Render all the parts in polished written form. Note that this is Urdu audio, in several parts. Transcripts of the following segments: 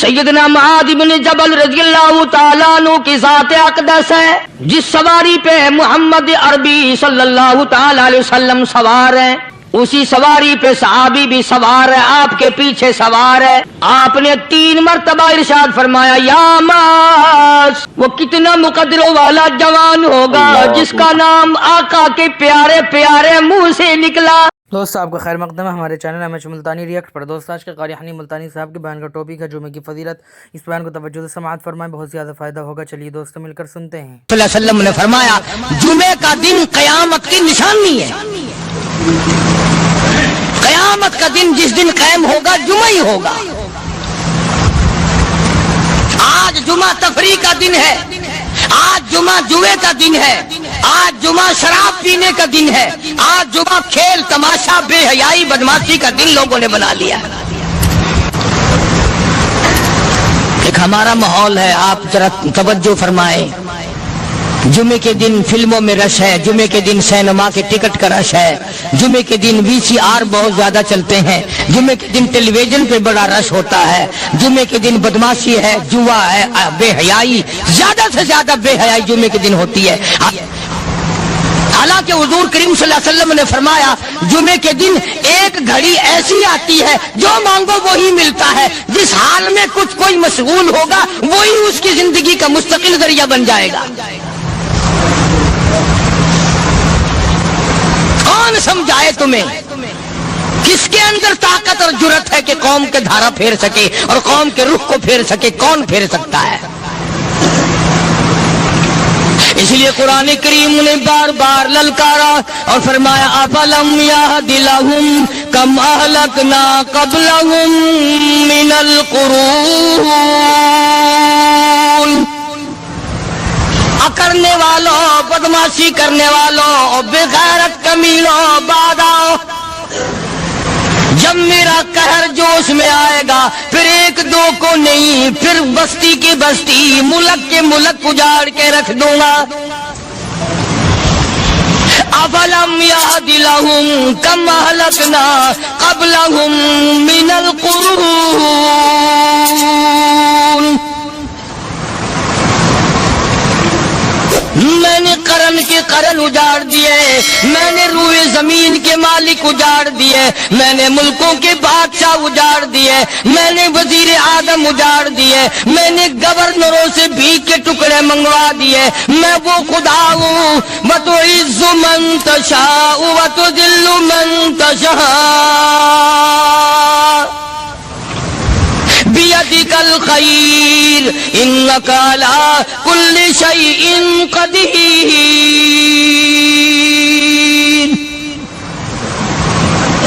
سیدنا معاذ بن جبل رضی اللہ تعالیٰ عنہ کی ذات اقدس ہے، جس سواری پہ محمد عربی صلی اللہ تعالیٰ علیہ وسلم سوار ہیں، اسی سواری پہ صحابی بھی سوار ہے، آپ کے پیچھے سوار ہے۔ آپ نے 3 مرتبہ ارشاد فرمایا یا معاذ، وہ کتنا مقدروں والا جوان ہوگا جس کا نام آقا کے پیارے پیارے منہ سے نکلا۔ دوست آپ کا خیر مقدم ہے ہمارے چینل احمد ملتانی ریئیکٹ پر۔ دوست آج کے قاری حنی ملتانی صاحب کے بیان کا ٹاپک ہے جمعے کی فضیلت۔ اس بیان کو توجہ سے سماعت فرمائیں، بہت زیادہ فائدہ ہوگا۔ چلیے دوستو مل کر سنتے ہیں۔ صلی اللہ علیہ وسلم نے فرمایا جمعے کا دن قیامت کی نشانی ہے۔ قیامت کا دن جس دن قائم ہوگا جمعہ ہی ہوگا۔ آج جمعہ تفریح کا دن ہے، آج جمعہ جوئے کا دن ہے، آج جمعہ شراب پینے کا دن ہے، آج جمعہ کھیل تماشا بے حیائی بدماشی کا دن لوگوں نے بنا لیا۔ ایک ہمارا ماحول ہے، آپ ذرا توجہ فرمائیں۔ جمعے کے دن فلموں میں رش ہے، جمعے کے دن سینما کے ٹکٹ کا رش ہے، جمعے کے دن VCR بہت زیادہ چلتے ہیں، جمعے کے دن ٹیلی ویژن پہ بڑا رش ہوتا ہے، جمعے کے دن بدماشی ہے، جوا ہے، بے حیائی، زیادہ سے زیادہ بے حیائی جمعے کے دن ہوتی ہے۔ حالانکہ حضور کریم صلی اللہ علیہ وسلم نے فرمایا جمعے کے دن ایک گھڑی ایسی آتی ہے جو مانگو وہی ملتا ہے، جس حال میں کچھ کوئی مشغول ہوگا وہی اس کی زندگی کا مستقل ذریعہ بن جائے گا۔ کون سمجھائے تمہیں؟ کس کے اندر طاقت اور جرت ہے کہ قوم کے دھارا پھیر سکے اور قوم کے رخ کو پھیر سکے؟ کون پھیر سکتا ہے؟ اس لیے قرآن کریم نے بار بار للکارا اور فرمایا افلم یہد لہم کم اہلکنا قبلہم من القرون، کرنے والوں، بدماشی کرنے والوں، بغیرت کمیلوں، باداؤ، جب میرا قہر جوش میں آئے گا پھر ایک دو کو نہیں، پھر بستی کی بستی، ملک کے ملک اجاڑ کے رکھ دوں گا۔ افلم یہد لہم کم اہلکنا قبلہم من القرون، میں نے قرن کے قرن اجاڑ دیے، میں نے روئے زمین کے مالک اجاڑ دیے، میں نے ملکوں کے بادشاہ اجاڑ دیے، میں نے وزیر اعظم اجاڑ دیے، میں نے گورنروں سے بھیک کے ٹکڑے منگوا دیے۔ میں وہ خدا ہوں وَتُعِزُّ مَن تَشَاءُ وَتُذِلُّ مَن تَشَاءُ بِيَدِكَ الْخَيْرُ إِنَّكَ عَلَى كُلِّ شَيْءٍ قَدِيرٌ۔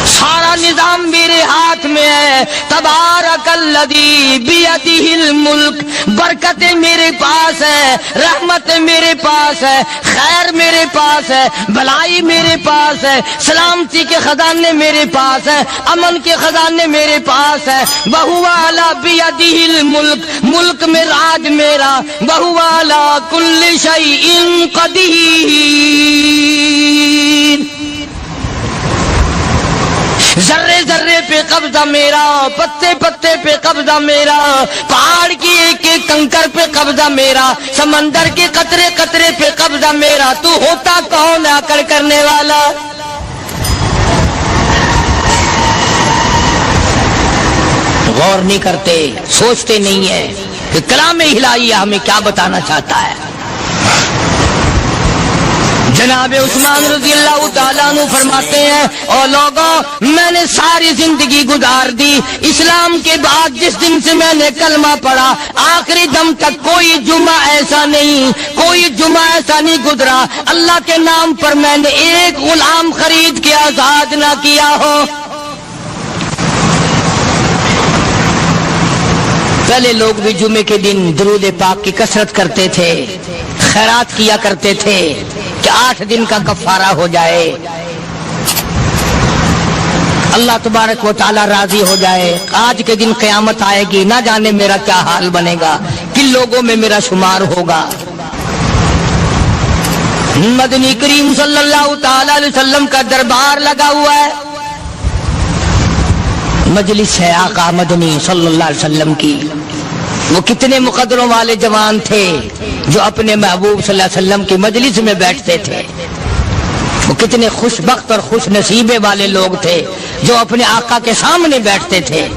سارا نظام میرے ہاتھ میں ہے۔ تبارک الذی بیدہ الملک، برکتیں میرے پاس ہے، رحمت میرے پاس ہے، خیر میرے پاس ہے، بھلائی میرے پاس ہے، سلامتی کے خزانے میرے پاس ہے، امن کے خزانے میرے پاس ہے۔ وہو علی بیدہ الملک، ملک میں راج میرا، وہو علی کل شیء قدیر، ذرے ذرے پہ قبضہ میرا، پتے پتے پہ قبضہ میرا، پہاڑ کی ایک ایک کنکر پہ قبضہ میرا، سمندر کے قطرے قطرے پہ قبضہ میرا۔ تو ہوتا کون ہے عقل کرنے والا؟ غور نہیں کرتے، سوچتے نہیں ہیں کہ کلام الہی ہمیں کیا بتانا چاہتا ہے۔ جناب عثمان رضی اللہ تعالیٰ عنہ فرماتے ہیں او لوگوں، میں نے ساری زندگی گزار دی، اسلام کے بعد جس دن سے میں نے کلمہ پڑھا آخری دم تک کوئی جمعہ ایسا نہیں، کوئی جمعہ ایسا نہیں گزرا اللہ کے نام پر میں نے ایک غلام خرید کے آزاد نہ کیا ہو۔ پہلے لوگ بھی جمعے کے دن درود پاک کی کثرت کرتے تھے، خیرات کیا کرتے تھے کہ 8 دن کا کفارہ ہو جائے، اللہ تبارک و تعالی راضی ہو جائے۔ آج کے دن قیامت آئے گی، نہ جانے میرا کیا حال بنے گا، کن لوگوں میں میرا شمار ہوگا۔ مدنی کریم صلی اللہ تعالی علیہ وسلم کا دربار لگا ہوا ہے، مجلس ہے آقا مدنی صلی اللہ علیہ وسلم کی، وہ کتنے مقدروں والے جوان تھے جو اپنے محبوب صلی اللہ علیہ وسلم کی مجلس میں بیٹھتے تھے. وہ کتنے خوش بخت اور خوش نصیبے والے لوگ تھے جو اپنے آقا کے سامنے بیٹھتے تھے.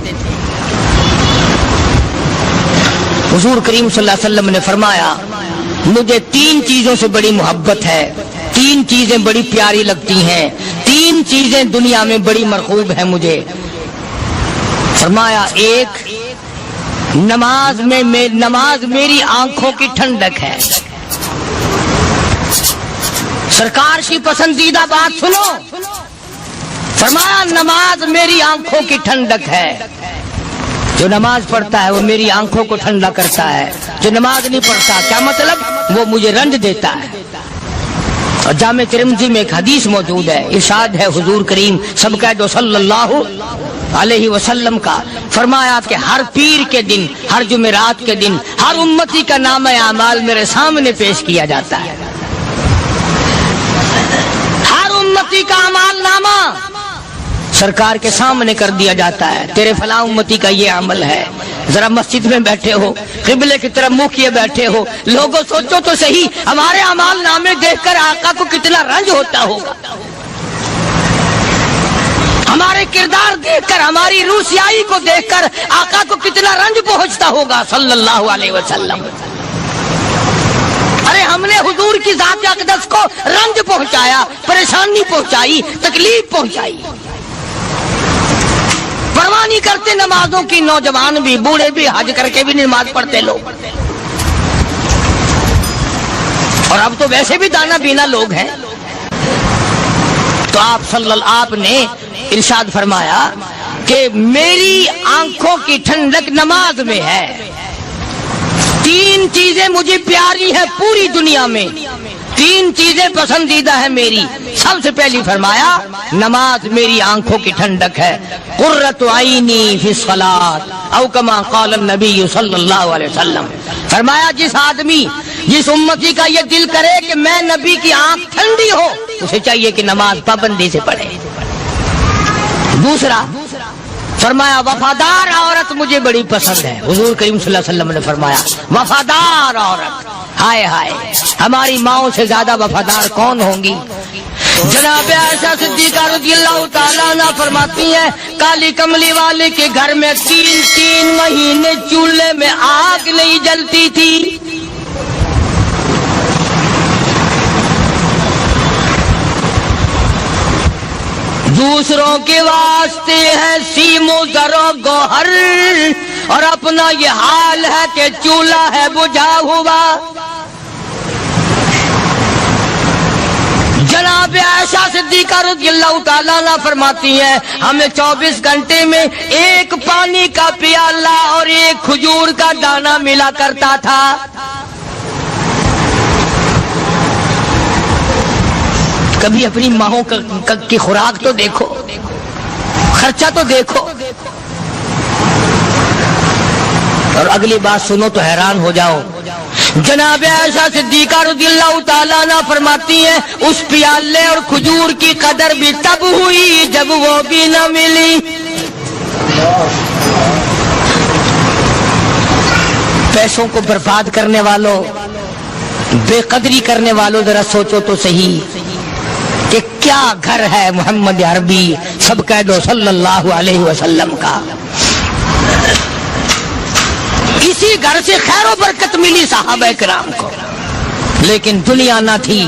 حضور کریم صلی اللہ علیہ وسلم نے فرمایا مجھے 3 چیزوں سے بڑی محبت ہے, 3 چیزیں بڑی پیاری لگتی ہیں, 3 چیزیں دنیا میں بڑی مرغوب ہیں مجھے. فرمایا ایک نماز میری آنکھوں کی ٹھنڈک ہے. سرکار کی پسندیدہ بات سنو, فرمایا نماز میری آنکھوں کی ٹھنڈک ہے. جو نماز پڑھتا ہے وہ میری آنکھوں کو ٹھنڈا کرتا ہے, جو نماز نہیں پڑھتا کیا مطلب وہ مجھے رنج دیتا ہے. اور جامع ترمذی میں ایک حدیث موجود ہے, ارشاد ہے حضور کریم سب کہہ دو صلی اللہ علیہ وسلم کا, فرمایا کہ ہر پیر کے دن, ہر جمعرات کے دن ہر امتی کا نام اعمال میرے سامنے پیش کیا جاتا ہے. ہر امتی کا اعمال نامہ سرکار کے سامنے کر دیا جاتا ہے. تیرے فلاں امتی کا یہ عمل ہے. ذرا مسجد میں بیٹھے ہو, قبلے کی طرف منہ کیے بیٹھے ہو, لوگوں سوچو تو صحیح ہمارے اعمال نامے دیکھ کر آقا کو کتنا رنج ہوتا ہوگا. ہمارے کردار دیکھ کر, ہماری روسیائی کو دیکھ کر آقا کو کتنا رنج پہنچتا ہوگا صلی اللہ علیہ وسلم. ارے ہم نے حضور کی ذات اقدس کو رنج پہنچایا, پریشانی پہنچائی, تکلیف پہنچائی. پرواہ نہیں کرتے نمازوں کی, نوجوان بھی بوڑھے بھی حج کر کے بھی نماز پڑھتے لوگ. اور اب تو ویسے بھی دانا بینا لوگ ہیں. تو آپ نے ارشاد فرمایا کہ میری آنکھوں کی ٹھنڈک نماز میں ہے. 3 چیزیں مجھے پیاری ہیں پوری دنیا میں, 3 چیزیں پسندیدہ ہیں میری. سب سے پہلی فرمایا نماز میری آنکھوں کی ٹھنڈک ہے. قرۃ عینی فی الصلاۃ او کما قال النبی صلی اللہ علیہ وسلم. فرمایا جس آدمی, جس امتی کا یہ دل کرے کہ میں نبی کی آنکھ ٹھنڈی ہو, اسے چاہیے کہ نماز پابندی سے پڑھے. دوسرا فرمایا وفادار عورت مجھے بڑی پسند ہے. حضور کریم صلی اللہ علیہ وسلم نے فرمایا وفادار عورت, ہائے ہائے ہماری ماؤں سے زیادہ وفادار کون ہوں گی. جناب عائشہ صدیقہ رضی اللہ تعالیٰ عنہ فرماتی ہیں کالی کملی والے کے گھر میں 3 مہینے چولہے میں آگ نہیں جلتی تھی. دوسروں کے واسطے ہے سیم و زر و گوہر, اور اپنا یہ حال ہے کہ چولہا ہے بجھا ہوا. جناب عائشہ صدیقہ رضی اللہ تعالیٰ عنہ فرماتی ہیں ہمیں 24 گھنٹے میں 1 پانی کا پیالہ اور 1 کھجور کا دانہ ملا کرتا تھا. کبھی اپنی ماہوں کی خوراک تو دیکھو, خرچہ تو دیکھو. اور اگلی بات سنو تو حیران ہو جاؤ. جناب عائشہ صدیقہ رضی اللہ تعالیٰ عنہ فرماتی ہیں اس پیالے اور کھجور کی قدر بھی تب ہوئی جب وہ بھی نہ ملی. پیسوں کو برباد کرنے والوں, بے قدری کرنے والوں, ذرا سوچو تو صحیح کہ کیا گھر ہے محمد عربی سب کہہ دو صلی اللہ علیہ وسلم کا. اسی گھر سے خیر و برکت ملی صحابہ کرام کو, لیکن دنیا نہ تھی,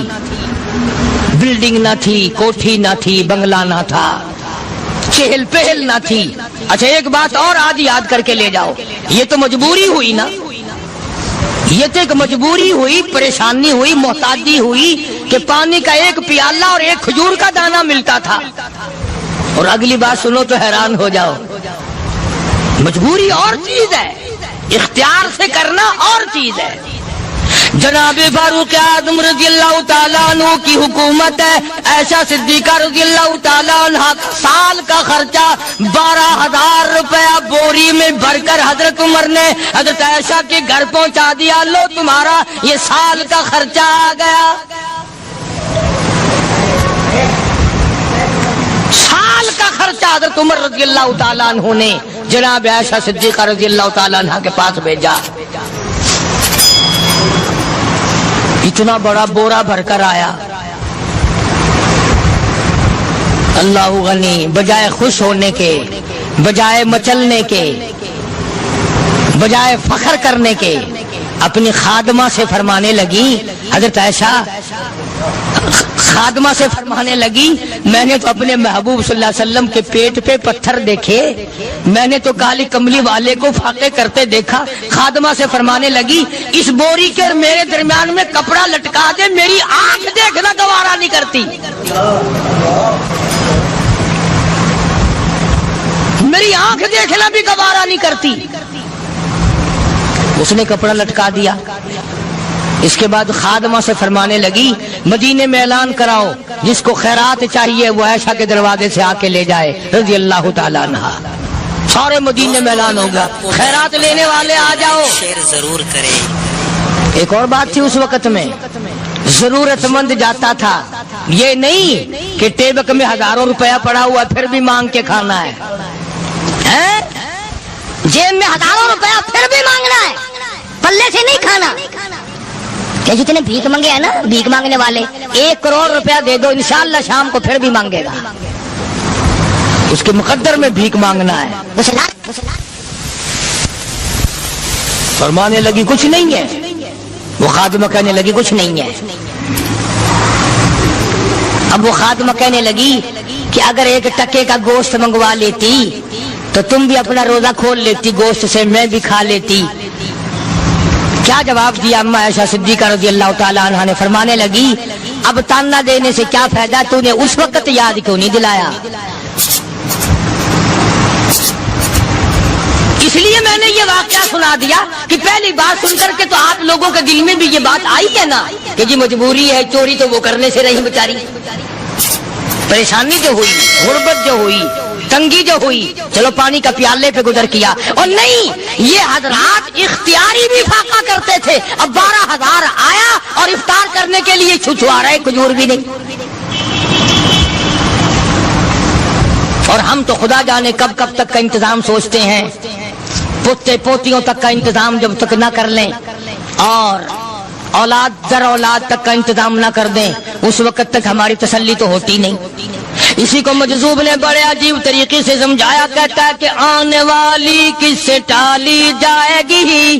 بلڈنگ نہ تھی, کوٹھی نہ تھی, بنگلہ نہ تھا, چہل پہل نہ تھی. اچھا ایک بات اور آج یاد کر کے لے جاؤ, یہ تو مجبوری ہوئی نا, یہ تو ایک مجبوری ہوئی, پریشانی ہوئی, محتاجی ہوئی کہ پانی کا 1 پیالہ اور 1 کھجور کا دانہ ملتا تھا. اور اگلی بات سنو تو حیران ہو جاؤ. مجبوری اور چیز ہے, اختیار سے کرنا اور چیز ہے. جناب فاروق اعظم رضی اللہ تعالیٰ عنہ کی حکومت ہے. عائشہ صدیقہ رضی اللہ تعالیٰ عنہ سال کا خرچہ 12,000 روپیہ بوری میں بھر کر حضرت عمر نے حضرت عائشہ کے گھر پہنچا دیا. لو تمہارا یہ سال کا خرچہ آ گیا. سال کا خرچہ حضرت عمر رضی اللہ تعالیٰ عنہ نے جناب عائشہ صدیقہ رضی اللہ تعالیٰ عنہ کے پاس بھیجا. اتنا بڑا بورا بھر کر آیا. اللہ غنی، بجائے خوش ہونے کے، بجائے مچلنے کے، بجائے فخر کرنے کے، اپنی خادمہ سے فرمانے لگی، حضرت عائشہ خادمہ سے فرمانے لگی، میں نے تو اپنے محبوب صلی اللہ علیہ وسلم کے پیٹ پہ پتھر دیکھے، میں نے تو کالی کملی والے کو فاقے کرتے دیکھا. خادمہ سے فرمانے لگی، اس بوری کے اور میرے درمیان میں کپڑا لٹکا دے، میری آنکھ دیکھنا گوارا نہیں کرتی، میری آنکھ دیکھنا بھی گوارا نہیں کرتی. اس نے کپڑا لٹکا دیا. اس کے بعد خادمہ سے فرمانے لگی، مدینے میں اعلان کراؤ، جس کو خیرات چاہیے وہ عائشہ کے دروازے سے آ کے لے جائے رضی اللہ تعالیٰ عنہ. سارے مدینے میں اعلان ہوگا، خیرات لینے والے آ جاؤ. شیئر ضرور کریں. ایک اور بات تھی اس وقت میں، ضرورت مند جاتا تھا، یہ نہیں کہ ٹیبک میں ہزاروں روپیہ پڑا ہوا پھر بھی مانگ کے کھانا ہے، جیب میں ہزاروں روپیہ پھر بھی مانگنا ہے، پلے سے نہیں کھانا. کہ جتنے بھیک مانگے ہیں نا، بھیک مانگنے والے، 1 کروڑ روپیہ دے دو انشاءاللہ شام کو پھر بھی مانگے گا. اس کے مقدر میں بھیک مانگنا ہے. فرمانے لگی کچھ نہیں ہے. وہ خادمہ کہنے لگی کچھ نہیں ہے. اب وہ خادمہ کہنے لگی کہ اگر 1 ٹکے کا گوشت منگوا لیتی تو تم بھی اپنا روزہ کھول لیتی، گوشت سے میں بھی کھا لیتی. کیا جواب دیا اما عائشہ صدیقہ رضی اللہ تعالیٰ عنہ نے؟ فرمانے لگی، اب تانا دینے سے کیا فائدہ، تو نے اس وقت یاد کیوں نہیں دلایا؟ اس لیے میں نے یہ واقعہ سنا دیا کہ پہلی بات سن کر کے تو آپ لوگوں کے دل میں بھی یہ بات آئی ہے نا کہ جی مجبوری ہے، چوری تو وہ کرنے سے رہی بیچاری، پریشانی جو ہوئی، غربت جو ہوئی، تنگی جو ہوئی، چلو پانی کا پیالے پہ گزر کیا. اور نہیں، یہ حضرات اختیاری بھی فاقہ کرتے تھے. اب 12,000 آیا اور افطار کرنے کے لیے چھچوا رہے، کھجور بھی نہیں. اور ہم تو خدا جانے کب کب تک کا انتظام سوچتے ہیں، پوتے پوتیوں تک کا انتظام جب تک نہ کر لیں اور اولاد در اولاد تک کا انتظام نہ کر دیں، اس وقت تک ہماری تسلی تو ہوتی نہیں. اسی کو مجذوب نے بڑے عجیب طریقے سے سمجھایا، کہتا ہے کہ آنے والی کس سے ٹالی جائے گی،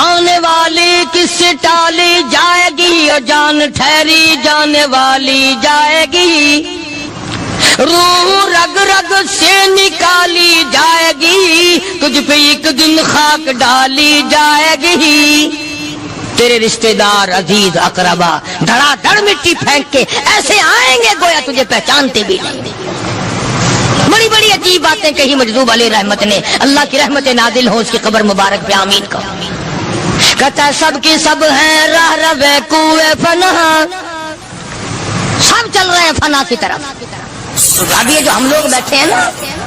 آنے والی کس سے ٹالی جائے گی، اور جان ٹھہری جانے والی جائے گی، روح رگ رگ سے نکالی جائے گی، تجھ پہ ایک دن خاک ڈالی جائے گی. تیرے رشتہ دار عزیز اقربا دھڑا دھڑ مٹی پھینک کے ایسے آئیں گے گویا تجھے پہچانتے بھی نہیں. بڑی بڑی عجیب باتیں کہی مجذوب علیہ رحمت نے. اللہ کی رحمت نازل ہو اس کی قبر مبارک پہ آمین کہو. کہتا ہے سب کی سب ہیں راہ روے کوئے فنا، سب چل رہے ہیں فنا کی طرف. اب یہ جو ہم لوگ بیٹھے ہیں نا،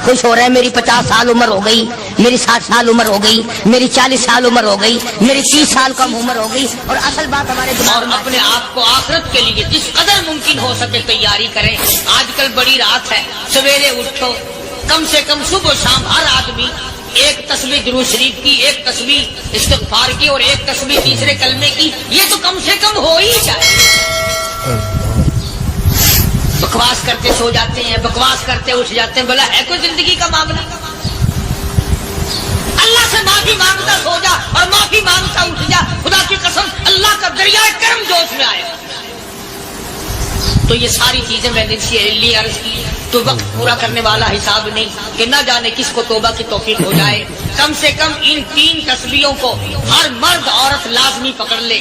خوش ہو رہے ہیں، میری 50 سال عمر ہو گئی، میری 60 سال عمر ہو گئی، میری 40 سال عمر ہو گئی، میری 30 سال کم عمر ہو گئی. اور اصل بات ہمارے دماغ میں، اپنے آپ کو آخرت کے لیے جس قدر ممکن ہو سکے تیاری کریں. آج کل بڑی رات ہے، سویرے اٹھو، کم سے کم صبح و شام ہر آدمی 1 تسبیح درود شریف کی، 1 تسبیح استغفار کی، اور 1 تسبیح تیسرے کلمے کی. یہ تو کم سے کم ہو ہی جائے. بکواس کرتے سو جاتے ہیں، بکواس کرتے اٹھ جاتے ہیں. بلا ہے کوئی زندگی کا معاملہ؟ اللہ سے معافی مانگتا سو جا اور معافی مانگتا اٹھ جا. خدا کی قسم اللہ کا دریائے کرم جوش میں آئے. تو یہ ساری چیزیں میں نے لیے عرض کی تو وقت پورا کرنے والا حساب نہیں کہ نہ جانے کس کو توبہ کی توفیق ہو جائے. کم سے کم ان 3 تسبیحوں کو ہر مرد عورت لازمی پکڑ لے.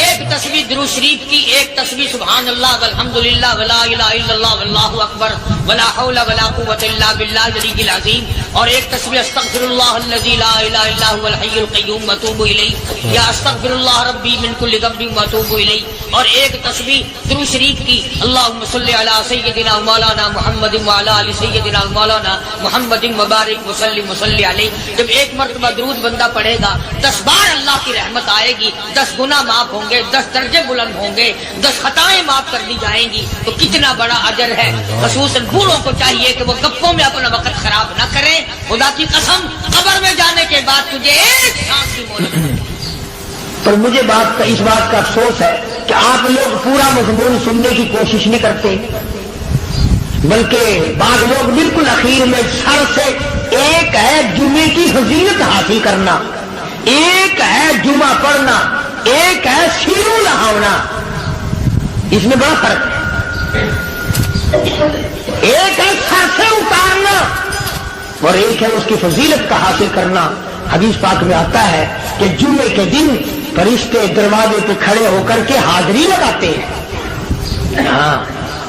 1 تسبیح درود شریف کی، 1 تسبیح سبحان اللہ والحمدللہ ولا الہ الا اللہ واللہ اکبر ولا حول ولا قوۃ الا باللہ العلی العظیم، اور 1 تسبیح استغفر اللہ الذی لا الہ الا هو الحی القیوم واتوب الیہ، یا استغفر اللہ ربی من کل ذنب واتوب الیہ، اور 1 تسبیح درود شریف کی اللہم صلی علی سیدنا مولانا محمد وعلی آل سیدنا مولانا محمد مبارک وسلم وصلی علیہ. جب ایک مرتبہ درود بندہ پڑھے گا 10 بار اللہ کی رحمت آئے گی، 10 گناہ معاف ہوں گے، 10 درجے بلند ہوں گے، 10 خطائیں معاف کر دی جائیں گی، تو کتنا بڑا اجر ہے۔ خصوصاً بوڑھوں کو چاہیے کہ وہ گپوں میں اپنا وقت خراب نہ کریں۔ خدا کی قسم قبر میں جانے کے بعد تجھے ایک سانس کی مہلت ملے۔ پر مجھے اس بات کا افسوس ہے کہ آپ لوگ پورا مضمون سننے کی کوشش نہیں کرتے، بلکہ بعض لوگ بالکل اخیر میں سر سے، ایک ہے جمعے کی فضیلت حاصل کرنا، ایک ہے جمعہ پڑھنا، ایک ہے سیروں نہاونا، اس میں بڑا فرق ہے۔ ایک ہے سر سے اتارنا اور ایک ہے اس کی فضیلت کا حاصل کرنا۔ حدیث پاک میں آتا ہے کہ جمعے کے دن فرشتے دروازے پہ کھڑے ہو کر کے حاضری لگاتے ہیں۔ ہاں،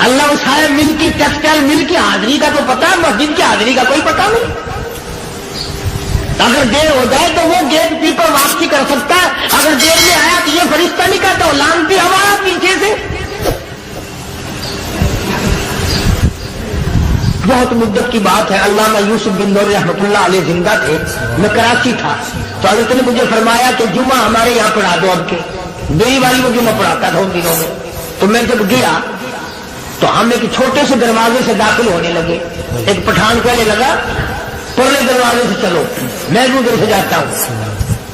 اللہ صاحب مل کی ٹیکسٹائل مل کی حاضری کا تو پتا ہے، مسجد کی حاضری کا کوئی پتا نہیں۔ اگر دیر ہو جائے تو وہ گیٹ کیپر واپسی کر سکتا ہے، اگر دیر میں آیا تو یہ فرشتہ نہیں کہتا، وہ لانتی ہمارا پیچھے سے۔ بہت مدت کی بات ہے، علامہ یوسف بن نور رحمۃ اللہ علیہ زندہ تھے، میں کراچی تھا، تو حضرت نے مجھے فرمایا کہ جمعہ ہمارے یہاں پڑھا دو اب کے۔ میری والی وہ جمعہ پڑھاتا تھا ان دنوں میں، تو میں جب گیا تو ہم ایک چھوٹے سے دروازے سے داخل ہونے لگے۔ ایک پٹھان کہنے لگا پرلے دروازے سے چلو، میں بھی ادھر سے جاتا ہوں۔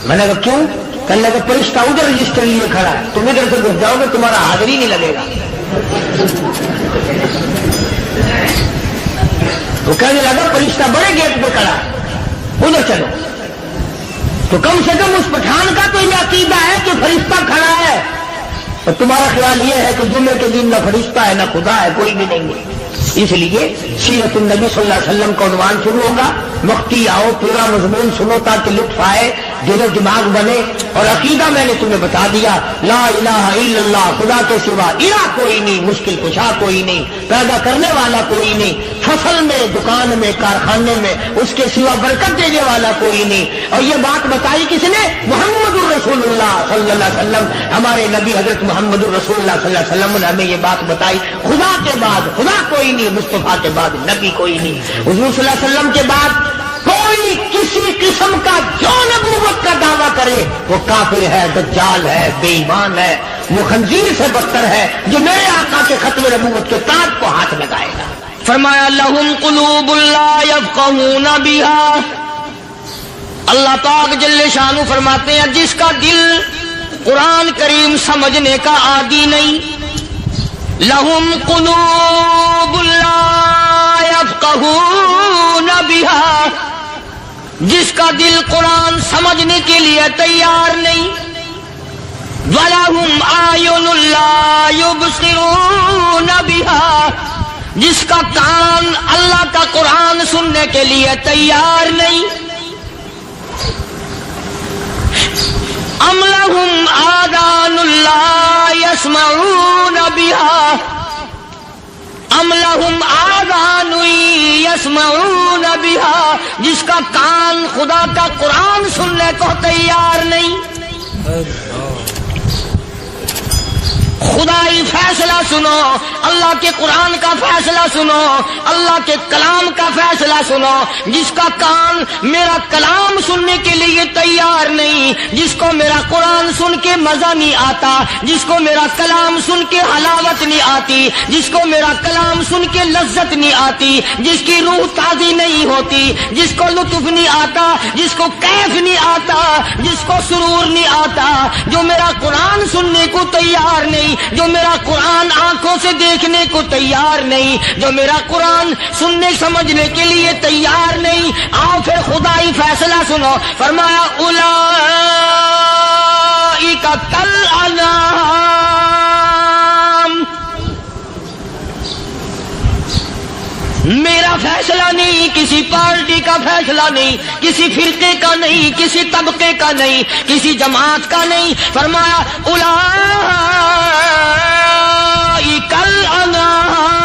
میں نے کہا کیوں؟ کہنے لگا فرشتہ ادھر رجسٹر لیے کھڑا ہے، تم ادھر سے گھس جاؤ گے تمہارا حاضری نہیں لگے گا۔ وہ کہنے لگا فرشتہ بڑے گیٹ پہ کھڑا ہے، ادھر چلو۔ تو کم سے کم اس پٹھان کا تو یہ عقیدہ ہے کہ فرشتہ کھڑا ہے، اور تمہارا خیال یہ ہے کہ جمعے کے دن نہ فرشتہ ہے نہ خدا ہے، کوئی بھی نہیں ہے۔ اس لیے سیرت النبی صلی اللہ علیہ وسلم کا عنوان شروع ہوگا، مفتی آؤ پورا مضمون سنو تاکہ لطف آئے، دل و دماغ بنے۔ اور عقیدہ میں نے تمہیں بتا دیا، لا الہ الا اللہ، خدا کے سوا الہ کوئی نہیں، مشکل کشا کوئی نہیں، پیدا کرنے والا کوئی نہیں، فصل میں، دکان میں، کارخانے میں اس کے سوا برکت دینے والا کوئی نہیں۔ اور یہ بات بتائی کس نے؟ محمد الرسول اللہ صلی اللہ علیہ وسلم، ہمارے نبی حضرت محمد الرسول اللہ صلی اللہ علیہ وسلم نے ہمیں یہ بات بتائی۔ خدا کے بعد خدا کوئی نہیں، مصطفیٰ کے بعد نبی کوئی نہیں، حضور صلی اللہ علیہ وسلم کے بعد کوئی کسی قسم کا جو نبوت کا دعویٰ کرے وہ کافر ہے، دجال ہے، بے ایمان ہے، وہ خنزیر سے بدتر ہے جو میرے آقا کے ختم نبوت کے تاج کو ہاتھ لگائے گا۔ فرمایا لہم قلوب لا یفقہون بہا، اللہ پاک جل شانہ فرماتے ہیں جس کا دل قرآن کریم سمجھنے کا عادی نہیں، لہم قلوب لا یفقہون بہا، جس کا دل قرآن سمجھنے کے لیے تیار نہیں، وَلَهُمْ أَعْيُنٌ لَا يُبْصِرُونَ بِهَا، جس کا کان اللہ کا قرآن سننے کے لیے تیار نہیں، أَمْ لَهُمْ آذَانٌ لَا يَسْمَعُونَ بِهَا، أَمْ لَهُمْ آذَانٌ يَسْمَعُونَ بِهَا، جس کا کان خدا کا قرآن سننے کو تیار نہیں۔ خدائی فیصلہ سنو، اللہ کے قرآن کا فیصلہ سنو، اللہ کے کلام کا فیصلہ سنو۔ جس کا کان میرا کلام سننے کے لیے تیار نہیں، جس کو میرا قرآن سن کے مزہ نہیں آتا، جس کو میرا کلام سن کے حلاوت نہیں آتی، جس کو میرا کلام سن کے لذت نہیں آتی، جس کی روح تازی نہیں ہوتی، جس کو لطف نہیں آتا، جس کو کیف نہیں آتا، جس کو سرور نہیں آتا، جو میرا قرآن سننے کو تیار نہیں، جو میرا قرآن آنکھوں سے دیکھنے کو تیار نہیں، جو میرا قرآن سننے سمجھنے کے لیے تیار نہیں، آؤ پھر خدائی فیصلہ سنو۔ فرمایا اولئک کالانعام، میرا فیصلہ نہیں، کسی پارٹی کا فیصلہ نہیں، کسی فرقے کا نہیں، کسی طبقے کا نہیں، کسی جماعت کا نہیں۔ فرمایا اولئک الانعام،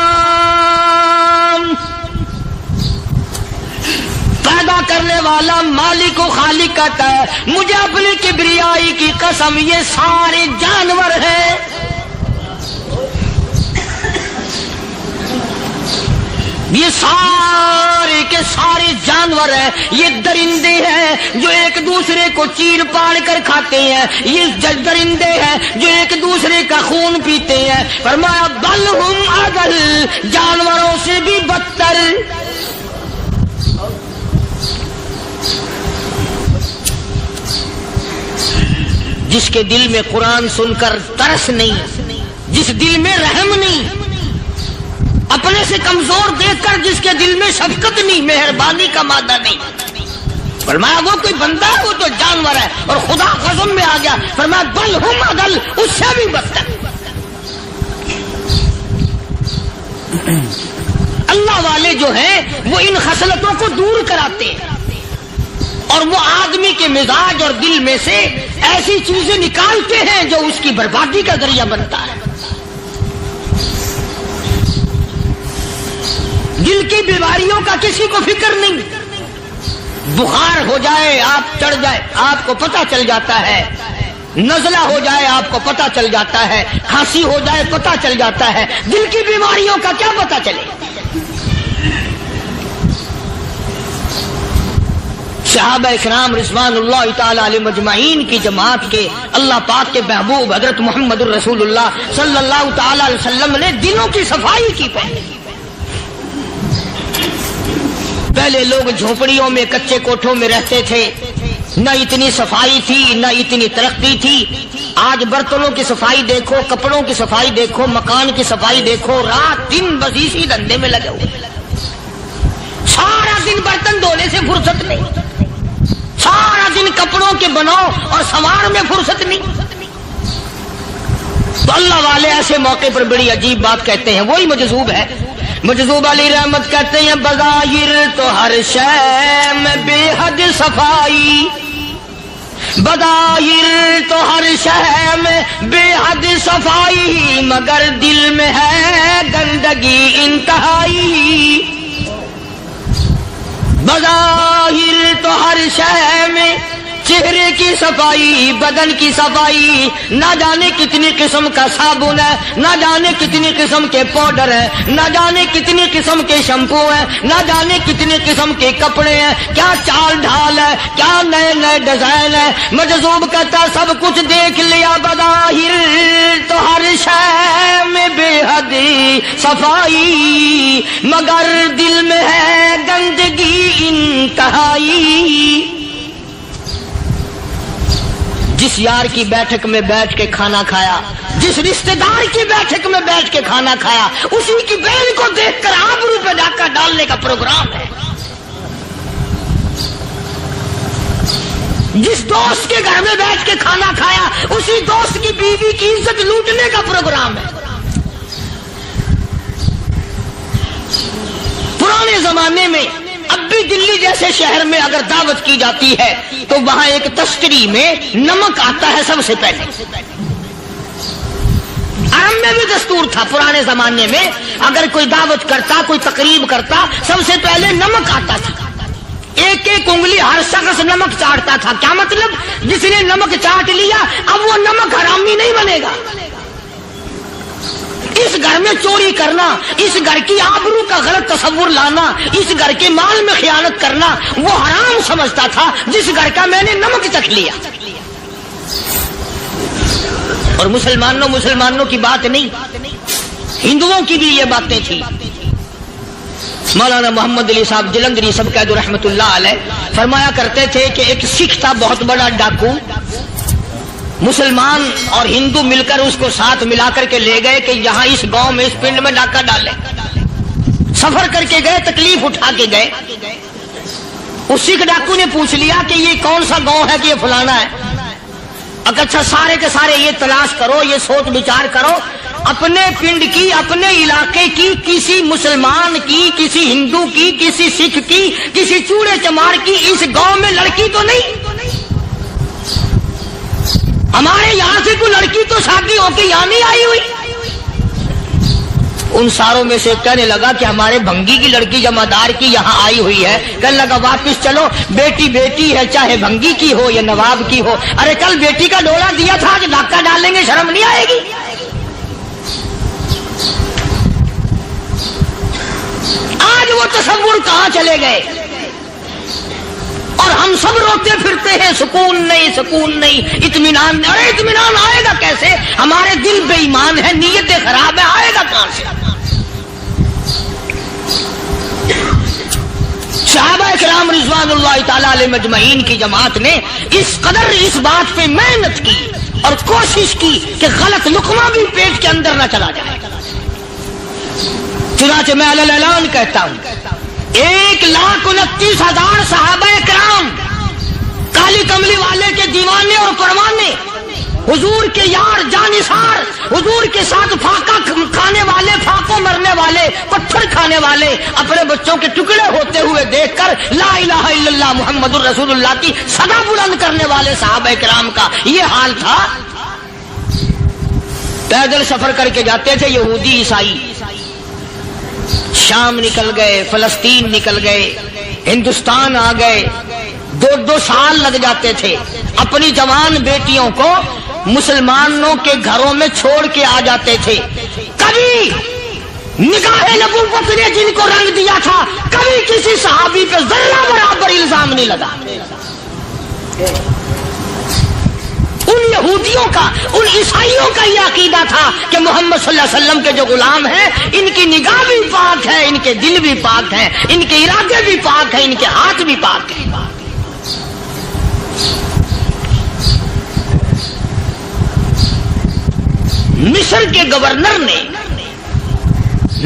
پیدا کرنے والا مالک و خالق کہتا ہے مجھے اپنی کبریائی کی قسم یہ سارے جانور ہیں۔ یہ سارے کے سارے جانور ہیں، یہ درندے ہیں جو ایک دوسرے کو چیر پاڑ کر کھاتے ہیں، یہ درندے ہیں جو ایک دوسرے کا خون پیتے ہیں۔ فرمایا بل ہم اضل، جانوروں سے بھی بدتر۔ جس کے دل میں قرآن سن کر ترس نہیں، جس دل میں رحم نہیں، اپنے سے کمزور دیکھ کر جس کے دل میں شفقت نہیں، مہربانی کا مادہ نہیں، فرمایا وہ کوئی بندہ ہے، وہ تو جانور ہے۔ اور خدا قسم میں آ گیا، فرمایا بل ہم اضل، اس سے بھی بدتر۔ اللہ والے جو ہیں وہ ان خصلتوں کو دور کراتے ہیں، اور وہ آدمی کے مزاج اور دل میں سے ایسی چیزیں نکالتے ہیں جو اس کی بربادی کا ذریعہ بنتا ہے۔ دل کی بیماریوں کا کسی کو فکر نہیں، بخار ہو جائے آپ چڑھ جائے آپ کو پتہ چل جاتا ہے، نزلہ ہو جائے آپ کو پتہ چل جاتا ہے، کھانسی ہو جائے پتہ چل جاتا ہے، دل کی بیماریوں کا کیا پتہ چلے؟ صحابہ اکرام رضوان اللہ تعالی علیہم اجمعین کی جماعت کے اللہ پاک کے محبوب حضرت محمد الرسول اللہ صلی اللہ تعالی علیہ وسلم نے دلوں کی صفائی کی پہلے لوگ جھونپڑیوں میں کچے کوٹھوں میں رہتے تھے، نہ اتنی صفائی تھی نہ اتنی ترقی تھی۔ آج برتنوں کی صفائی دیکھو، کپڑوں کی صفائی دیکھو، مکان کی صفائی دیکھو، رات دن بس اسی دھندے میں لگے ہوئے، سارا دن برتن دھونے سے فرصت نہیں، سارا دن کپڑوں کے بناؤ اور سنوار میں فرصت نہیں۔ تو اللہ والے ایسے موقع پر بڑی عجیب بات کہتے ہیں، وہی مجذوب ہے، مجذوب علی رحمت کہتے ہیں بظاہر تو ہر شے میں بے حد صفائی، بظاہر تو ہر شے میں بے حد صفائی، مگر دل میں ہے گندگی انتہائی۔ بظاہر تو ہر شے میں چہرے کی صفائی، بدن کی صفائی، نہ جانے کتنی قسم کا صابن ہے، نہ جانے کتنی قسم کے پاؤڈر ہیں، نہ جانے کتنی قسم کے شیمپو ہیں، نہ جانے کتنی قسم کے کپڑے ہیں، کیا چال ڈھال ہے، کیا نئے نئے ڈیزائن ہے۔ مجذوب کہتا سب کچھ دیکھ لیا، بظاہر تو ہر شے میں بے حد صفائی، مگر دل میں ہے گندگی انتہائی۔ جس یار کی بیٹھک میں بیٹھ کے کھانا کھایا، جس رشتہ دار کی بیٹھک میں بیٹھ کے کھانا کھایا، اسی کی بہن کو دیکھ کر آبرو پہ ڈاکہ ڈالنے کا پروگرام ہے۔ جس دوست کے گھر میں بیٹھ کے کھانا کھایا، اسی دوست کی بیوی کی عزت لوٹنے کا پروگرام ہے۔ پرانے زمانے میں اب بھی دلی جیسے شہر میں اگر دعوت کی جاتی ہے تو وہاں ایک تشتری میں نمک آتا ہے سب سے پہلے۔ عرب میں بھی دستور تھا پرانے زمانے میں، اگر کوئی دعوت کرتا، کوئی تقریب کرتا، سب سے پہلے نمک آتا تھا۔ ایک ایک انگلی ہر شخص نمک چاٹتا تھا۔ کیا مطلب؟ جس نے نمک چاٹ لیا اب وہ نمک حرامی نہیں بنے گا۔ اس گھر میں چوری کرنا، اس گھر کی آبرو کا غلط تصور لانا، اس گھر کے مال میں خیانت کرنا وہ حرام سمجھتا تھا جس گھر کا میں نے نمک چکھ لیا۔ اور مسلمانوں کی بات نہیں، ہندوؤں کی بھی یہ باتیں تھی۔ مولانا محمد علی صاحب جلندری سب قید رحمت اللہ علیہ فرمایا کرتے تھے کہ ایک سکھ تھا بہت بڑا ڈاکو، مسلمان اور ہندو مل کر اس کو ساتھ ملا کر کے لے گئے کہ یہاں اس گاؤں میں اس پنڈ میں ڈاکہ ڈالے۔ سفر کر کے گئے، تکلیف اٹھا کے گئے۔ اس سکھ ڈاکو نے پوچھ لیا کہ یہ کون سا گاؤں ہے کہ یہ فلانا ہے۔ اچھا سارے کے سارے یہ تلاش کرو، یہ سوچ بچار کرو، اپنے پنڈ کی، اپنے علاقے کی، کسی مسلمان کی، کسی ہندو کی، کسی سکھ کی، کسی چوڑے چمار کی اس گاؤں میں لڑکی تو نہیں؟ ہمارے یہاں سے کوئی لڑکی تو شادی ہو کے یہاں نہیں آئی ہوئی۔ ان ساروں میں سے کہنے لگا کہ ہمارے بھنگی کی لڑکی جمعدار کی یہاں آئی ہوئی ہے۔ کہنے لگا واپس چلو، بیٹی بیٹی ہے، چاہے بھنگی کی ہو یا نواب کی ہو۔ ارے کل بیٹی کا ڈولا دیا تھا، آج ڈاکہ ڈالیں گے، شرم نہیں آئے گی؟ آج وہ تصور کہاں چلے گئے؟ اور ہم سب روتے پھرتے ہیں سکون نہیں، سکون نہیں، اطمینان نہیں۔ ارے اطمینان آئے گا کیسے؟ ہمارے دل بے ایمان ہے، نیتیں خراب ہے، آئے گا کہاں سے؟ صحابہ کرام رضوان اللہ تعالی علیہ مجمعین کی جماعت نے اس قدر اس بات پہ محنت کی اور کوشش کی کہ غلط لقمہ بھی پیٹ کے اندر نہ چلا جائے۔ چنانچہ میں علی الاعلان کہتا ہوں 1,29,000 صحابہ کرام کالی کملی والے کے دیوانے اور پروانے، حضور کے یار جانثار، حضور کے ساتھ فاقہ کھانے والے، فاقوں مرنے والے، پتھر کھانے والے، اپنے بچوں کے ٹکڑے ہوتے ہوئے دیکھ کر لا الہ الا اللہ محمد الرسول اللہ کی صدا بلند کرنے والے صحابہ کرام کا یہ حال تھا۔ پیدل سفر کر کے جاتے تھے یہودی عیسائی، شام نکل گئے، فلسطین نکل گئے، ہندوستان آ گئے، 2 سال لگ جاتے تھے، اپنی جوان بیٹیوں کو مسلمانوں کے گھروں میں چھوڑ کے آ جاتے تھے۔ کبھی نگاہ نبوت نے جن کو رنگ دیا تھا، کبھی کسی صحابی پہ ذرہ برابر الزام نہیں لگا۔ ان یہودیوں کا، ان عیسائیوں کا یہ عقیدہ تھا کہ محمد صلی اللہ علیہ وسلم کے جو غلام ہیں ان کی نگاہ بھی پاک ہے، ان کے دل بھی پاک ہیں، ان کے ارادے بھی پاک ہیں، ان کے ہاتھ بھی پاک ہیں۔ مصر کے گورنر نے،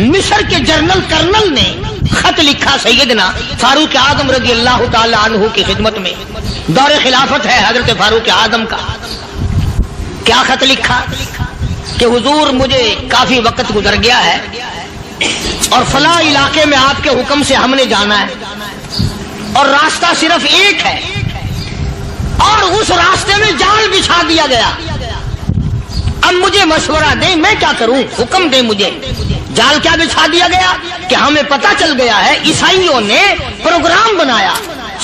مصر کے جنرل کرنل نے خط لکھا سیدنا فاروق اعظم رضی اللہ تعالی عنہ کی خدمت میں، دور خلافت ہے حضرت فاروق اعظم کا۔ کیا خط لکھا کہ حضور مجھے کافی وقت گزر گیا ہے اور فلاں علاقے میں آپ کے حکم سے ہم نے جانا ہے اور راستہ صرف ایک ہے اور اس راستے میں جال بچھا دیا گیا۔ اب مجھے مشورہ دیں میں کیا کروں، حکم دیں مجھے۔ جال کیا بچھا دیا گیا کہ ہمیں پتہ چل گیا ہے عیسائیوں نے پروگرام بنایا،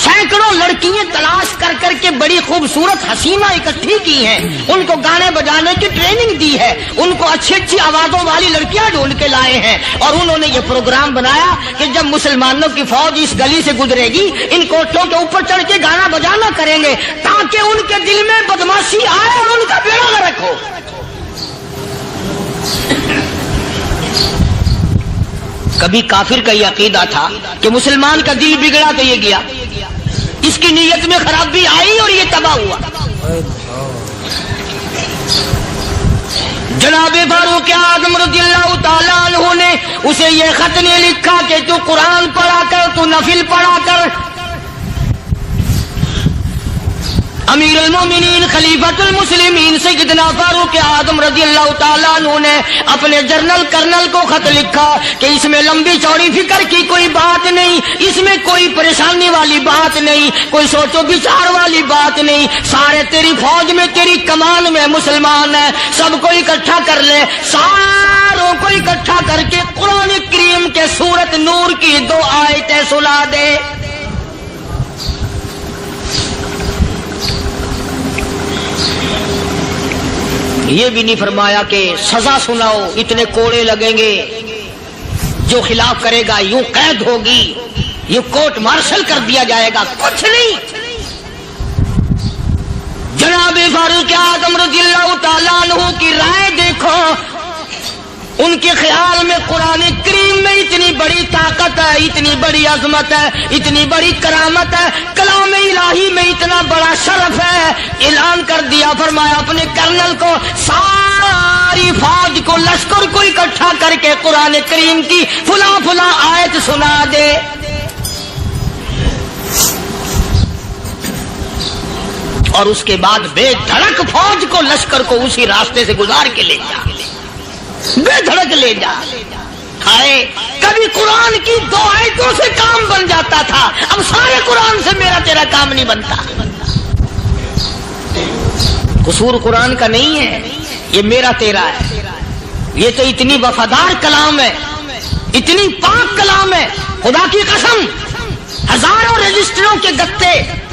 سینکڑوں لڑکیاں تلاش کر کر کے بڑی خوبصورت حسینہ اکٹھی کی ہیں، ان کو گانے بجانے کی ٹریننگ دی ہے، ان کو اچھی اچھی آوازوں والی لڑکیاں ڈھونڈ کے لائے ہیں، اور انہوں نے یہ پروگرام بنایا کہ جب مسلمانوں کی فوج اس گلی سے گزرے گی ان کوٹھوں کے اوپر چڑھ کے گانا بجانا کریں گے تاکہ ان کے دل میں بدماشی آئے اور ان کا بیڑا غرق ہو۔ کبھی کافر کا یہ عقیدہ تھا کہ مسلمان کا دل بگڑا تو یہ گیا، اس کی نیت میں خرابی آئی اور یہ تباہ ہوا۔ جناب فاروق اعظم رضی اللہ تعالیٰ عنہ نے اسے یہ خط نے لکھا کہ تو قرآن پڑھا کر، تو نفل پڑھا کر۔ امیر المومنین خلیفۃ المسلمین سیدنا فاروق اعظم رضی اللہ تعالیٰ عنہ نے اپنے جنرل کرنل کو خط لکھا کہ اس میں لمبی چوڑی فکر کی کوئی بات نہیں، اس میں کوئی پریشانی والی بات نہیں، کوئی سوچ و بچار والی بات نہیں، سارے تیری فوج میں، تیری کمان میں مسلمان ہیں، سب کو اکٹھا کر لے، ساروں کو اکٹھا کر کے قرآن کریم کے سورت نور کی 2 آیتیں سنا دے۔ یہ بھی نہیں فرمایا کہ سزا سناؤ، اتنے کوڑے لگیں گے، جو خلاف کرے گا یوں قید ہوگی، یہ کورٹ مارشل کر دیا جائے گا، کچھ نہیں۔ جناب فاروق اعظم رضی اللہ تعالیٰ عنہ کی رائے دیکھو، ان کے خیال میں قرآن کریم میں اتنی بڑی طاقت ہے، اتنی بڑی عظمت ہے، اتنی بڑی کرامت ہے، کلام الہی میں اتنا بڑا شرف ہے۔ اعلان کر دیا، فرمایا اپنے کرنل کو ساری فوج کو، لشکر کو اکٹھا کر کے قرآن کریم کی فلاں فلاں آیت سنا دے۔ اور اس کے بعد بے دھڑک فوج کو، لشکر کو اسی راستے سے گزار کے لے جا، بے دھڑک لے جا۔ ہائے کبھی قرآن کی 2 آیتوں سے کام بن جاتا تھا، اب سارے قرآن سے میرا تیرا کام نہیں بنتا۔ قصور قرآن کا نہیں ہے، یہ میرا تیرا ہے۔ یہ تو اتنی وفادار کلام ہے، اتنی پاک کلام ہے، خدا کی قسم ہزاروں رجسٹروں کے گتے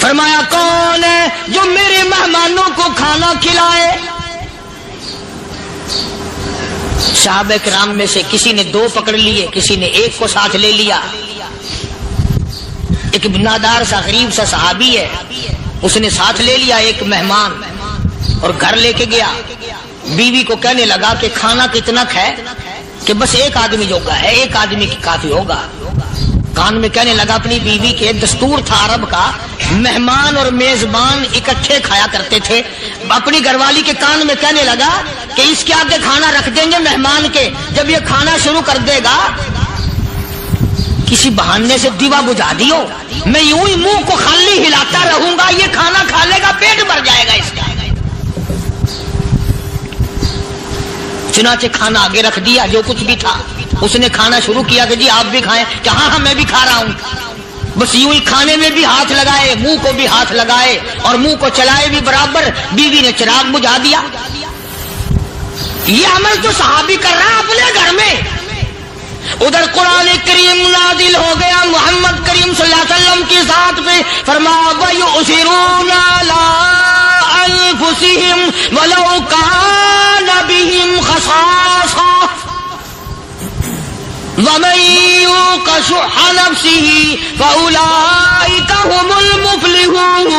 فرمایا کون ہے جو میرے مہمانوں کو کھانا کھلائے؟ صحابہ کرام میں سے کسی نے 2 پکڑ لیے، کسی نے 1 کو ساتھ لے لیا۔ ایک بنادار سا غریب سا صحابی ہے، اس نے ساتھ لے لیا ایک مہمان اور گھر لے کے گیا۔ بیوی کو کہنے لگا کہ کھانا کتنا ہے؟ کہ بس 1 آدمی جوگا ہے، 1 آدمی کی کافی ہوگا۔ کان میں کہنے لگا اپنی بیوی کے، دستور تھا عرب کا، مہمان اور میزبان اکٹھے کھایا کرتے تھے۔ اپنی گھر والی کے کان میں کہنے لگا کہ اس کے آگے کھانا رکھ دیں گے مہمان کے، جب یہ کھانا شروع کر دے گا کسی بہانے سے دیوا بجھا دیو، میں یوں ہی منہ کو خالی ہلاتا رہوں گا، یہ کھانا کھا لے گا، پیٹ بھر جائے گا اس کا۔ چنانچہ کھانا آگے رکھ دیا، جو کچھ بھی تھا۔ اس نے کھانا شروع کیا کہ جی آپ بھی کھائیں، کہ ہاں میں بھی کھا رہا ہوں۔ بس یوں ہی کھانے میں بھی ہاتھ لگائے، منہ کو بھی ہاتھ لگائے اور منہ کو چلائے بھی برابر۔ بیوی نے چراغ بجھا دیا۔ یہ عمل تو صحابی کر رہا اپنے گھر میں۔ ادھر قرآن کریم نازل ہو گیا محمد کریم صلی اللہ علیہ وسلم کی ذات پہ، فرمایا وَيُؤْثِرُونَ عَلَىٰ أَنفُسِهِمْ وَلَوْ كَانَ بِهِمْ خَصَاصَةٌ وَمَن يُوقَ شُحَّ نَفْسِهِ فَأُولَٰئِكَ هُمُ الْمُفْلِحُونَ۔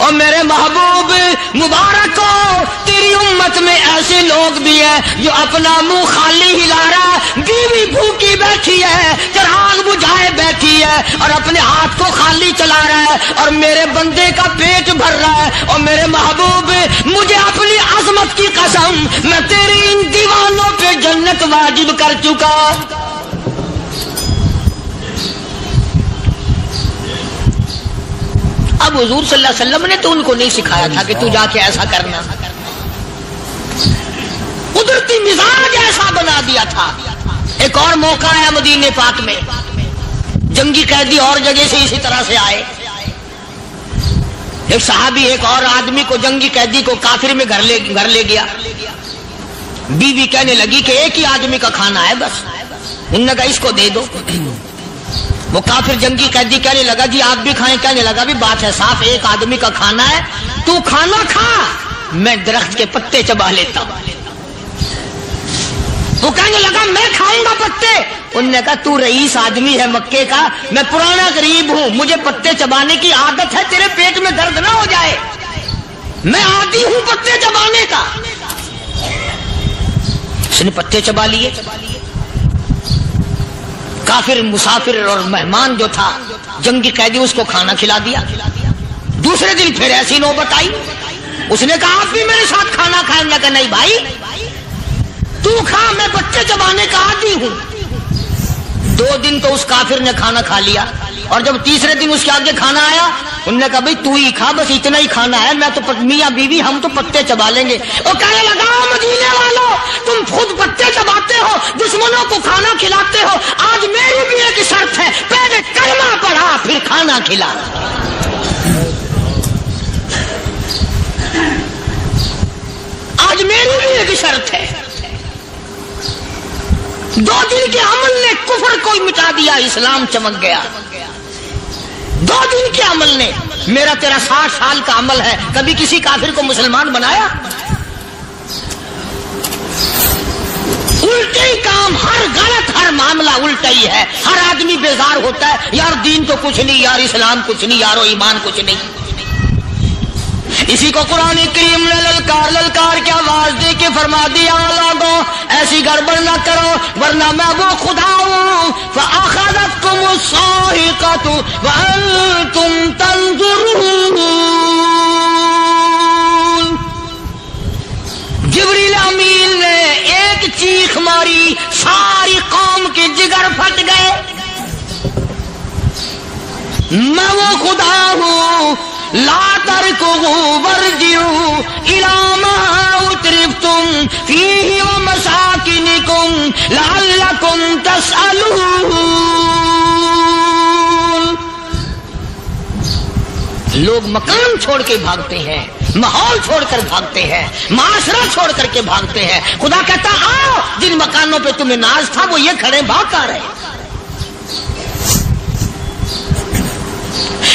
اور میرے محبوب مبارک ہو، تیری امت میں ایسے لوگ بھی ہیں جو اپنا منہ خالی ہلا رہا ہے، بیوی بھوکی بیٹھی ہے، چراغ بجھائے بیٹھی ہے اور اپنے ہاتھ کو خالی چلا رہا ہے اور میرے بندے کا پیٹ بھر رہا ہے۔ اور میرے محبوب مجھے اپنی عظمت کی قسم، میں تیری ان دیوانوں پہ جنت واجب کر چکا۔ اب حضور صلی اللہ علیہ وسلم نے تو ان کو نہیں سکھایا تھا کہ تو جا کے ایسا کرنا، قدرتی مزاج ایسا بنا دیا تھا۔ ایک اور موقع آیا مدینے پاک میں، جنگی قیدی اور جگہ سے اسی طرح سے آئے۔ ایک صحابی ایک اور آدمی کو، جنگی قیدی کو کافر میں گھر لے گیا۔ بیوی کہنے لگی کہ 1 ہی آدمی کا کھانا ہے بس، انہوں نے کہا اس کو دے دو۔ وہ کافر جنگی قیدی کہنے لگا جی آپ بھی کھائیں، کہنے لگا بھی بات ہے صاف، 1 آدمی کا کھانا ہے، تو کھانا کھا، میں درخت کے پتے چبا لیتا ہوں۔ وہ کہنے لگا میں کھاؤں گا پتے۔ انہوں نے کہا تو رئیس آدمی ہے مکے کا، میں پرانا غریب ہوں، مجھے پتے چبانے کی عادت ہے، تیرے پیٹ میں درد نہ ہو جائے، میں عادی ہوں پتے چبانے کا۔ اس نے پتے چبا لیے۔ کافر مسافر اور مہمان جو تھا جنگی قیدی، اس کو کھانا کھلا دیا۔ دوسرے دن پھر ایسی نوبت آئی، اس نے کہا آپ بھی میرے ساتھ کھانا کھائیں گے؟ کہ نہیں بھائی تو کھا، میں بچے چبانے کا عادی ہوں۔ 2 دن تو اس کافر نے کھانا کھا لیا، اور جب تیسرے دن اس کے آگے کھانا آیا، انہوں نے کہا بھائی تو ہی کھا، بس اتنا ہی کھانا ہے، میں تو میاں بیوی ہم تو پتے چبا لیں گے۔ اور کہنے لگا مدینے والوں تم خود پتے چباتے ہو، دشمنوں کو کھانا کھلاتے ہو، آج میری بھی ایک شرط ہے، پہلے کلمہ پڑھا پھر کھانا کھلا۔ آج میری بھی ایک شرط ہے۔ 2 دن کے عمل نے کفر کو مٹا دیا، اسلام چمک گیا۔ 2 دن کے عمل نے، میرا تیرا 60 سال کا عمل ہے، کبھی کسی کافر کو مسلمان بنایا؟ الٹے ہی کام، ہر غلط، ہر معاملہ الٹا ہی ہے۔ ہر آدمی بیزار ہوتا ہے، یار دین تو کچھ نہیں، یار اسلام کچھ نہیں، یارو ایمان کچھ نہیں۔ اسی کو قرآن کریم نے للکار کے آواز دے کے فرما دیا لوگوں ایسی گڑبڑ نہ کرو ورنہ میں وہ خدا ہوں۔ فَأَخَذَتْكُمُ الصَّاعِقَةُ وَأَنْتُمْ تَنظُرُونَ۔ جبریل امین نے ایک چیخ ماری، ساری قوم کے جگر پھٹ گئے۔ میں وہ خدا ہوں، لا تركضوا وارجعوا إلى ما أترفتم فيه ومساكنكم لعلكم تسألون۔ لوگ مکان چھوڑ کے بھاگتے ہیں، ماحول چھوڑ کر بھاگتے ہیں، معاشرہ چھوڑ کر کے بھاگتے ہیں۔ خدا کہتا آؤ، جن مکانوں پہ تمہیں ناز تھا وہ یہ کھڑے بھاگ کر رہے۔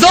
2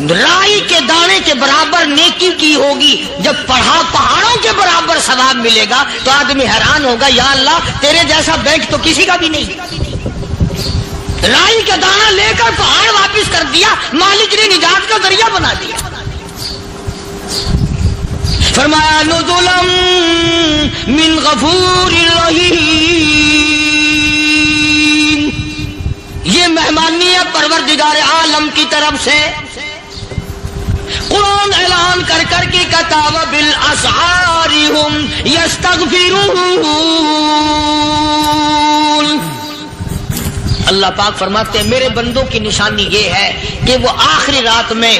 رائی کے دانے کے برابر نیکی کی ہوگی، جب پڑھا پہاڑوں کے برابر ثواب ملے گا تو آدمی حیران ہوگا، یا اللہ تیرے جیسا بینک تو کسی کا بھی نہیں۔ رائی کا دانہ لے کر پہاڑ واپس کر دیا، مالک نے نجات کا ذریعہ بنا دیا۔ فرمایا نزلا من غفور رحیم، یہ مہمانی ہے پروردگار عالم کی طرف سے۔ قرآن اعلان کر کر کے کہتا وبالاسحار ہم یستغفرون، اللہ پاک فرماتے ہیں میرے بندوں کی نشانی یہ ہے کہ وہ آخری رات میں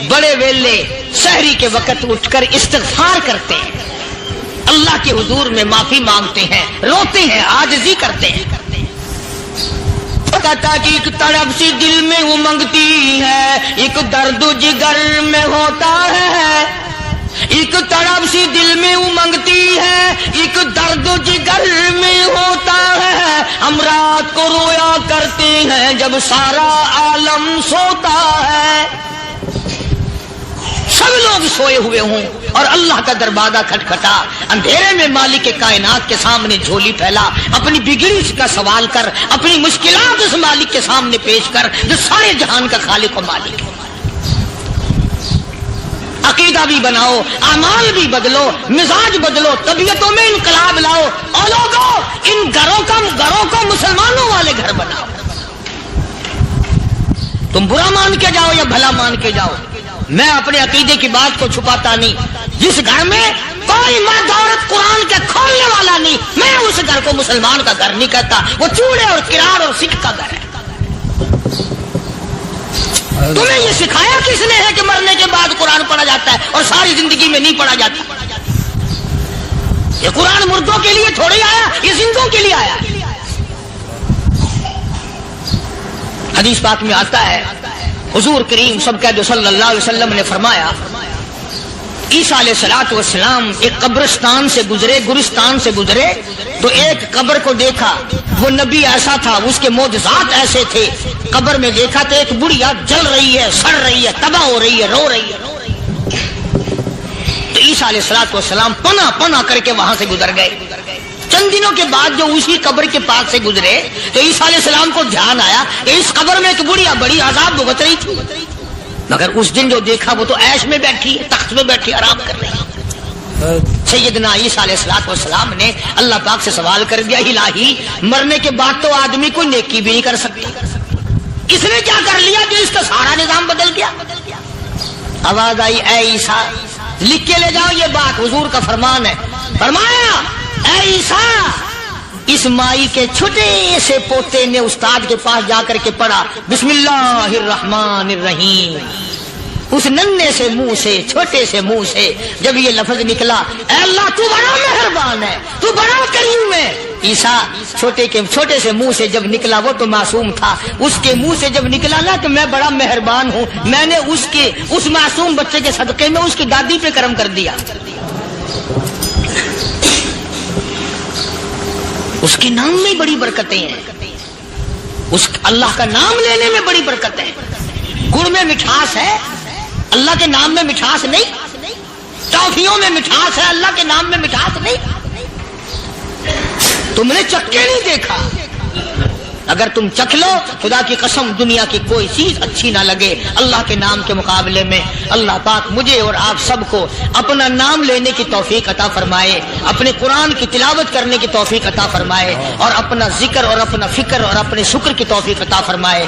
بڑے ویلے سحری کے وقت اٹھ کر استغفار کرتے ہیں، اللہ کے حضور میں معافی مانگتے ہیں، روتے ہیں، عاجزی کرتے ہیں۔ کہتا کہ ایک تڑپ سی دل میں امنگتی ہے، ایک درد جگر میں ہوتا ہے، ایک تڑپ سی دل میں امنگتی ہے، ایک درد جگر میں ہوتا ہے، ہم رات کو رویا کرتے ہیں جب سارا عالم سوتا ہے۔ سب لوگ سوئے ہوئے ہوں اور اللہ کا دروازہ کھٹکھٹا، اندھیرے میں مالک کائنات کے سامنے جھولی پھیلا، اپنی بگڑی کا سوال کر، اپنی مشکلات اس مالک کے سامنے پیش کر جو سارے جہان کا خالق و مالک ہے۔ عقیدہ بھی بناؤ، اعمال بھی بدلو، مزاج بدلو، طبیعتوں میں انقلاب لاؤ، اور لوگوں ان گھروں کو مسلمانوں والے گھر بناؤ۔ تم برا مان کے جاؤ یا بھلا مان کے جاؤ، میں اپنے عقیدے کی بات کو چھپاتا نہیں۔ جس گھر میں کوئی مرد عورت قرآن کے کھولنے والا نہیں، میں اس گھر کو مسلمان کا گھر نہیں کہتا، وہ چوڑے اور کرار اور سکھ کا گھر ہے۔ تمہیں یہ سکھایا کس نے ہے کہ مرنے کے بعد قرآن پڑھا جاتا ہے اور ساری زندگی میں نہیں پڑھا جاتا؟ یہ قرآن مردوں کے لیے تھوڑی آیا، یہ زندوں کے لیے آیا۔ حدیث پاک میں آتا ہے حضور کریم صلی اللہ علیہ وسلم نے فرمایا عیسیٰ علیہ الصلوۃ والسلام ایک قبرستان سے گزرے، گورستان سے گزرے تو ایک قبر کو دیکھا، وہ نبی ایسا تھا، اس کے معجزات ایسے تھے۔ قبر میں دیکھا تو ایک بڑھیا جل رہی ہے، سڑ رہی ہے، تباہ ہو رہی ہے، رو رہی ہے۔ تو عیسیٰ علیہ الصلوۃ والسلام پناہ کر کے وہاں سے گزر گئے۔ چند دنوں کے بعد جو اسی قبر کے پاس سے گزرے تو عیسیٰ علیہ السلام کو دھیان آیا کہ اس قبر میں ایک بڑھیا بڑی عذاب بھگت رہی تھی، مگر اس دن جو دیکھا وہ تو عیش میں بیٹھی ہے، تخت میں بیٹھی آرام کر رہی ہے۔ سیدنا عیسیٰ علیہ السلام نے اللہ پاک سے سوال کر دیا، الہی مرنے کے بعد تو آدمی کوئی نیکی بھی نہیں کر سکتا، اس نے کیا کر لیا کہ اس کا سارا نظام بدل گیا؟ آواز آئی، اے عیسیٰ لکھ کے لے جاؤ یہ بات، حضور کا فرمان ہے۔ فرمایا اے عیسیٰ، اس مائی کے چھوٹے سے پوتے نے استاد کے پاس جا کر کے پڑھا بسم اللہ الرحمن الرحیم، اس ننھے سے منہ سے، چھوٹے سے منہ سے جب یہ لفظ نکلا، اے اللہ تو بڑا مہربان ہے، تو بڑا کریم ہے۔ عیسیٰ چھوٹے سے منہ سے جب نکلا، وہ تو معصوم تھا، اس کے منہ سے جب نکلا نا کہ میں بڑا مہربان ہوں، میں نے اس معصوم بچے کے صدقے میں اس کی دادی پہ کرم کر دیا۔ اس کے نام میں بڑی برکتیں ہیں، اس اللہ کا نام لینے میں بڑی برکت ہے۔ گڑ میں مٹھاس ہے، اللہ کے نام میں مٹھاس نہیں۔ ٹافیوں میں مٹھاس ہے، اللہ کے نام میں مٹھاس نہیں۔ تم نے چکھ کے نہیں دیکھا، اگر تم چکھ لو خدا کی قسم دنیا کی کوئی چیز اچھی نہ لگے اللہ کے نام کے مقابلے میں۔ اللہ پاک مجھے اور آپ سب کو اپنا نام لینے کی توفیق عطا فرمائے، اپنے قرآن کی تلاوت کرنے کی توفیق عطا فرمائے، اور اپنا ذکر اور اپنا فکر اور اپنے شکر کی توفیق عطا فرمائے۔